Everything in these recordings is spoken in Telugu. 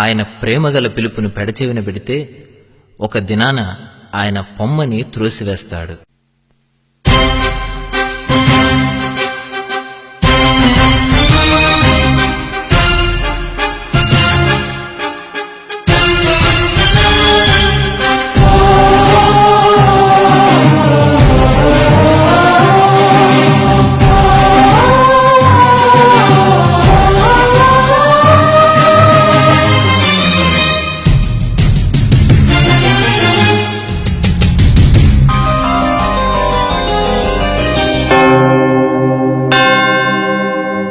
ఆయన ప్రేమగల పిలుపును పెడచెవిన పెడితే ఒక దినాన ఆయన పొమ్మని త్రోసివేస్తాడు.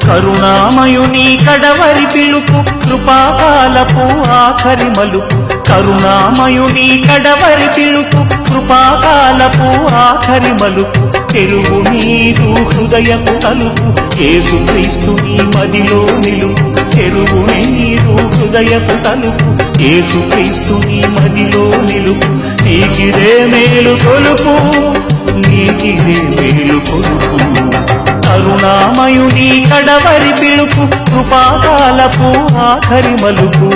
కరుణామయుని కడవరి పిలుపు కృపాకాలపు ఆఖరి మలుపు. కరుణామయుని కడవరి పిలుపు కృపాకాలపు ఆఖరి మలుపు. తెరువు నీరు హృదయపు తలుపు యేసుక్రీస్తు నీ మదిలో నిలుపు. తెరువు నీరు హృదయపు తలుపు యేసుక్రీస్తు నీ మదిలో నిలుపు. నీకిదే మేలు కొలుపు, నీకిదే మేలు కొలుపు. కరుణామయుని కడవరి పిలుపు కృపాకాలపు ఆఖరి మలుపు.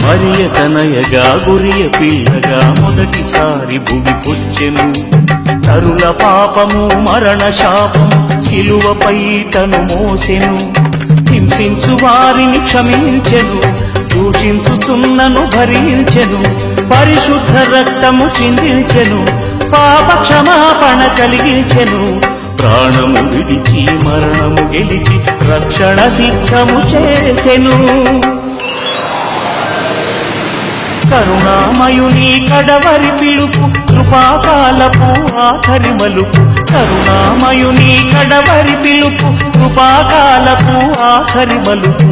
మరియ తనయగా గురియ పిల్లగా మొదటిసారి భూమికొచ్చెను. తరుల పాపము మరణ శాపము శిలువపై తను మోసెను. హింసించు వారిని క్షమించెను, దూషించుచున్నను భరించెను. పరిశుద్ధ రక్తము చిందించెను, పాప క్షమాపణ కలిగించెను. ప్రాణము విడిచి మరణము గెలిచి రక్షణ సిద్ధము చేసెను. కరుణామయుని కడవరి పిలుపు కృపాకాలపు ఆఖరి మలుపు. కరుణామయుని కడవరి పిలుపు కృపాకాలపు ఆఖరి మలుపు.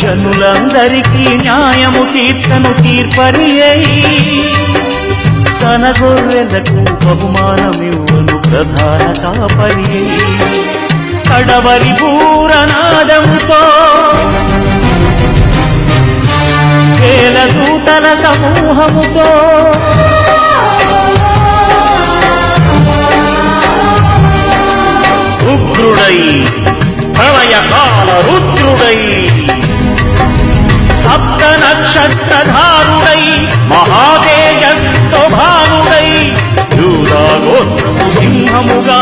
జనులందరికీ న్యాయము తీర్చను తీర్పరి అయి. తన గొర్రెలకు బహుమానమివ్వను ప్రధాన కాపరి అయి. కడవరి పూరనాదముతో వేల దూతల సమూహముతో ఉగ్రుడై ప్రళయకాల రుద్రుడై సప్త నక్షత్రధారుడై మహాతేజస్వభానుడై యూదా గోత్రపు సింహముగా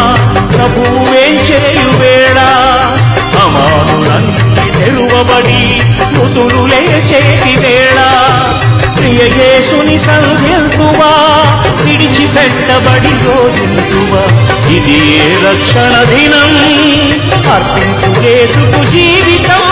ప్రభువేంచేయు వేళ. సమానులన్నీ తెరువబడి మృతులు లేచేటి వేళ. ప్రియ యేసుని సంధిల్తువా, విడిచిపెట్టబడి రోజుంటువా. ఇది ఏ రక్షణ దినం, అర్పించు యేసుకు జీవితం.